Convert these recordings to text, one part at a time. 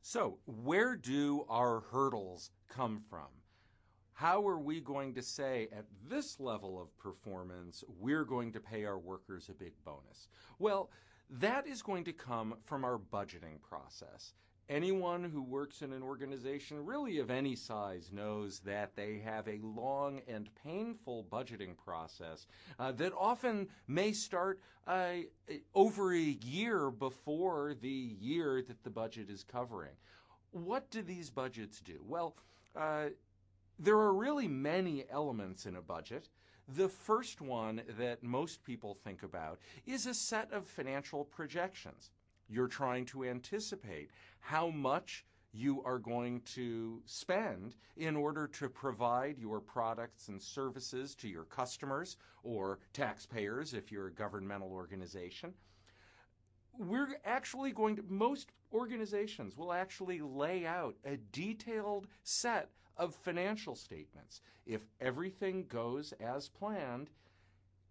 So, where do our hurdles come from? How are we going to say at this level of performance, we're going to pay our workers a big bonus? Well, that is going to come from our budgeting process. Anyone who works in an organization, really of any size, knows that they have a long and painful budgeting process that often may start over a year before the year that the budget is covering. What do these budgets do? Well, there are really many elements in a budget. The first one that most people think about is a set of financial projections. You're trying to anticipate how much you are going to spend in order to provide your products and services to your customers or taxpayers if you're a governmental organization. Most organizations will actually lay out a detailed set of financial statements. If everything goes as planned,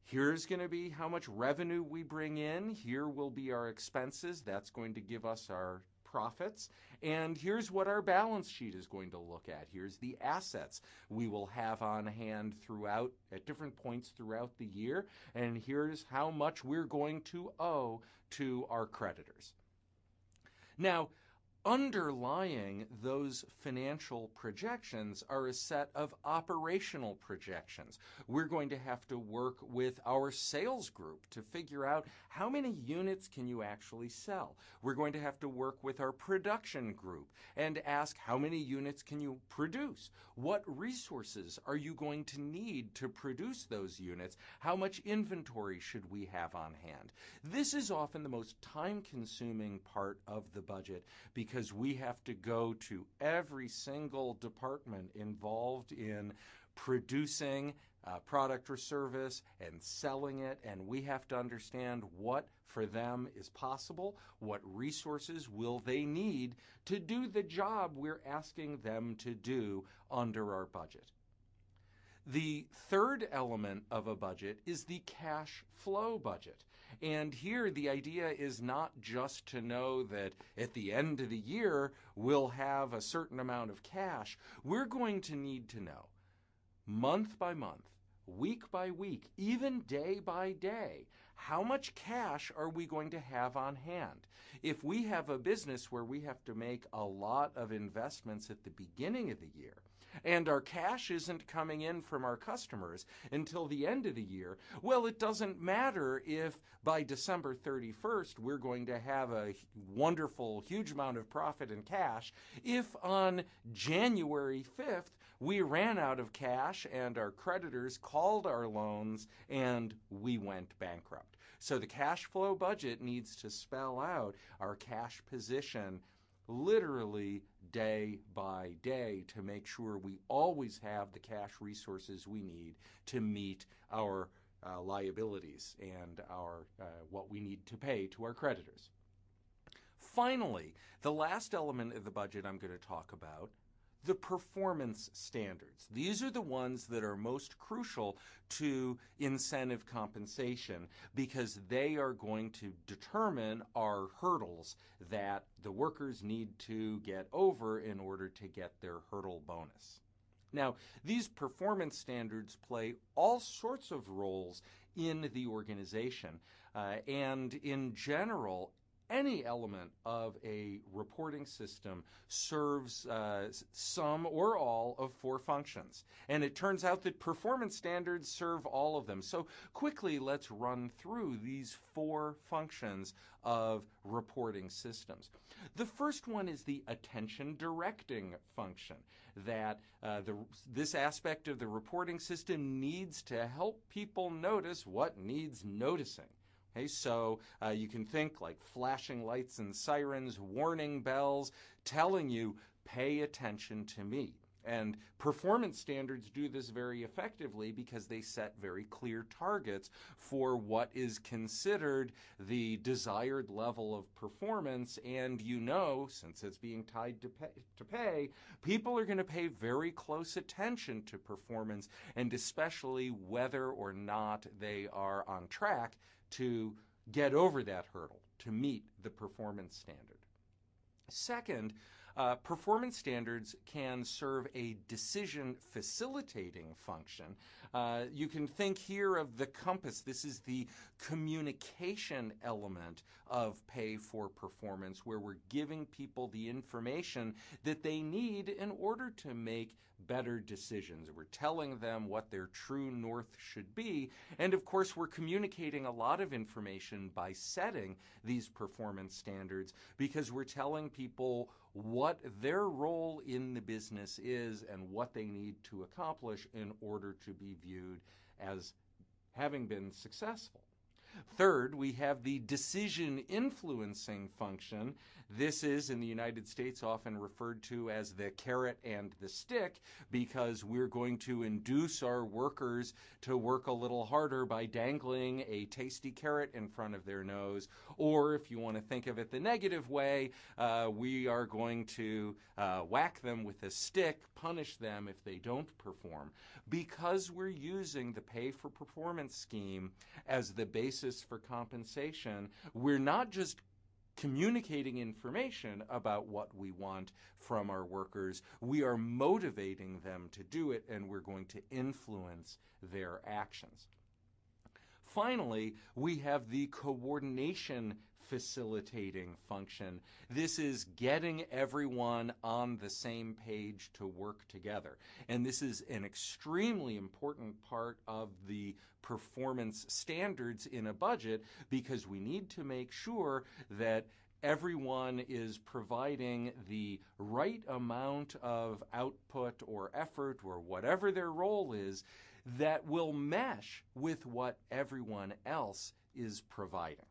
here's going to be how much revenue we bring in. Here will be our expenses. That's going to give us our profits. And here's what our balance sheet is going to look at. Here's the assets we will have on hand at different points throughout the year. And here's how much we're going to owe to our creditors. Now, underlying those financial projections are a set of operational projections. We're going to have to work with our sales group to figure out how many units can you actually sell. We're going to have to work with our production group and ask how many units can you produce? What resources are you going to need to produce those units? How much inventory should we have on hand? This is often the most time-consuming part of the budget because we have to go to every single department involved in producing a product or service and selling it, and we have to understand what for them is possible, what resources will they need to do the job we're asking them to do under our budget. The third element of a budget is the cash flow budget. And here the idea is not just to know that at the end of the year we'll have a certain amount of cash. We're going to need to know month by month, week by week, even day by day, how much cash are we going to have on hand? If we have a business where we have to make a lot of investments at the beginning of the year, and our cash isn't coming in from our customers until the end of the year, well, it doesn't matter if by December 31st we're going to have a wonderful, huge amount of profit in cash. If on January 5th we ran out of cash and our creditors called our loans and we went bankrupt. So the cash flow budget needs to spell out our cash position literally day by day to make sure we always have the cash resources we need to meet our liabilities and our what we need to pay to our creditors. Finally, the last element of the budget I'm going to talk about, the performance standards. These are the ones that are most crucial to incentive compensation because they are going to determine our hurdles that the workers need to get over in order to get their hurdle bonus. Now, these performance standards play all sorts of roles in the organization, and in general, any element of a reporting system serves some or all of four functions. And it turns out that performance standards serve all of them. So quickly, let's run through these four functions of reporting systems. The first one is the attention directing function, that this aspect of the reporting system needs to help people notice what needs noticing. Okay, so you can think like flashing lights and sirens, warning bells, telling you, pay attention to me. And performance standards do this very effectively because they set very clear targets for what is considered the desired level of performance. And since it's being tied to pay, people are going to pay very close attention to performance, and especially whether or not they are on track to get over that hurdle, to meet the performance standard. Second, performance standards can serve a decision facilitating function. You can think here of the compass. This is the communication element of pay for performance, where we're giving people the information that they need in order to make better decisions. We're telling them what their true north should be. And of course, we're communicating a lot of information by setting these performance standards, because we're telling people what their role in the business is and what they need to accomplish in order to be viewed as having been successful. Third, we have the decision influencing function. This is, in the United States, often referred to as the carrot and the stick, because we're going to induce our workers to work a little harder by dangling a tasty carrot in front of their nose. Or, if you want to think of it the negative way, we are going to whack them with a stick, punish them if they don't perform. Because we're using the pay for performance scheme as the basis for compensation, we're not just communicating information about what we want from our workers, we are motivating them to do it, and we're going to influence their actions. Finally, we have the coordination facilitating function. This is getting everyone on the same page to work together. And this is an extremely important part of the performance standards in a budget, because we need to make sure that everyone is providing the right amount of output or effort or whatever their role is that will mesh with what everyone else is providing.